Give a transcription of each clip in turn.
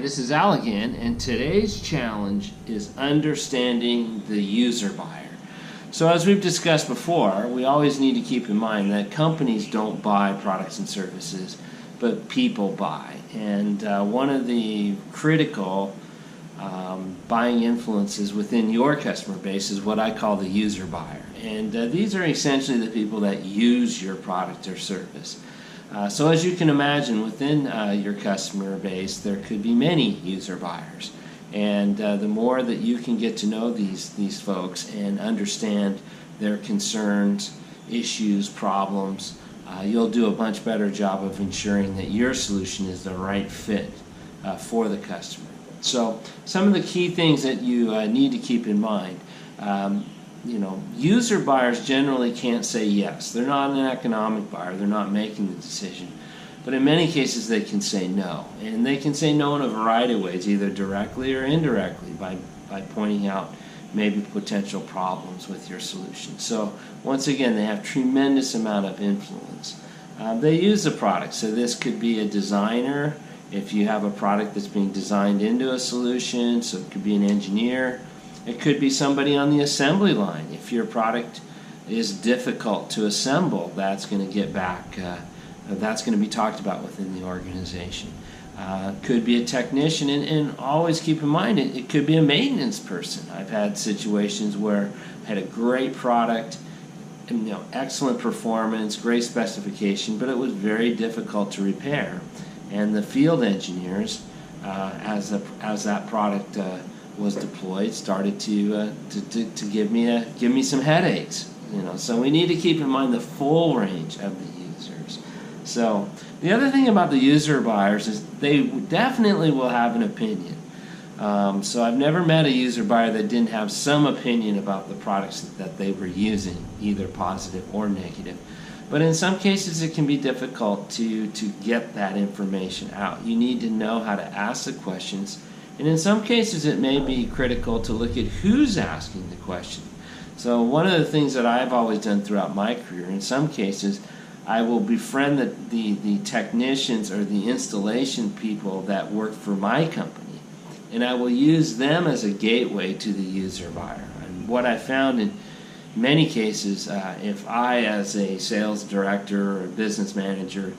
this is Al again, and today's challenge is understanding the user buyer. So as we've discussed before, we always need to keep in mind that companies don't buy products and services, but people buy. And one of the critical buying influences within your customer base is what I call the user buyer. And these are essentially the people that use your product or service. So as you can imagine, within your customer base, there could be many user buyers. And the more that you can get to know these folks and understand their concerns, issues, problems, you'll do a much better job of ensuring that your solution is the right fit for the customer. So some of the key things that you need to keep in mind. User buyers generally can't say yes. They're not an economic buyer. They're not making the decision. But in many cases, they can say no. And they can say no in a variety of ways, either directly or indirectly, by pointing out maybe potential problems with your solution. So once again, they have tremendous amount of influence. They use the product. So this could be a designer, if you have a product that's being designed into a solution. So it could be an engineer. It could be somebody on the assembly line. If your product is difficult to assemble, that's going to get back, that's going to be talked about within the organization. Could be a technician, and always keep in mind, it could be a maintenance person. I've had situations where I had a great product, excellent performance, great specification, but it was very difficult to repair. And the field engineers, as that product was deployed, started to give me some headaches. So we need to keep in mind the full range of the users. So the other thing about the user buyers is they definitely will have an opinion. So I've never met a user buyer that didn't have some opinion about the products that they were using, either positive or negative. But in some cases it can be difficult to get that information out. You need to know how to ask the questions. And in some cases, it may be critical to look at who's asking the question. So one of the things that I've always done throughout my career, in some cases, I will befriend the technicians or the installation people that work for my company, and I will use them as a gateway to the user buyer. And what I found in many cases, if I, as a sales director or a business manager,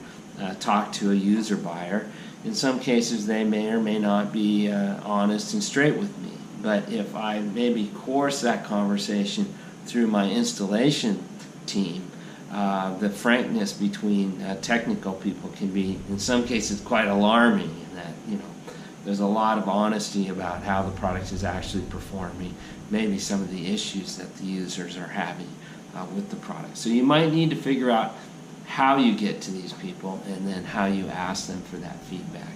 talk to a user buyer, in some cases, they may or may not be honest and straight with me. But if I maybe course that conversation through my installation team, the frankness between technical people can be, in some cases, quite alarming. In that, there's a lot of honesty about how the product is actually performing, maybe some of the issues that the users are having with the product. So you might need to figure out how you get to these people, and then how you ask them for that feedback.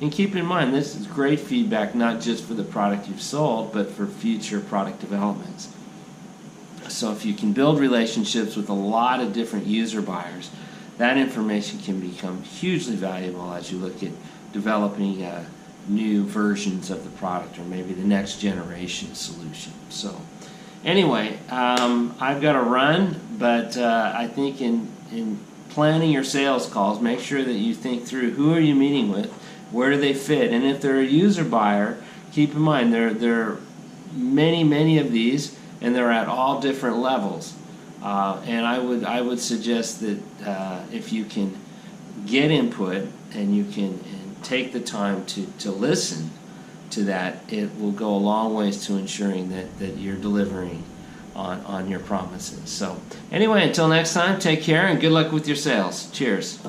And keep in mind, this is great feedback not just for the product you've sold, but for future product developments. So if you can build relationships with a lot of different user buyers, that information can become hugely valuable as you look at developing new versions of the product, or maybe the next generation solution. So anyway, I've got to run, but I think in planning your sales calls, make sure that you think through who are you meeting with, where do they fit, and if they're a user buyer, keep in mind there are many of these, and they're at all different levels. And I would suggest that if you can get input and you can take the time to listen to that, it will go a long ways to ensuring that you're delivering on your promises. So anyway, until next time, take care and good luck with your sales. Cheers.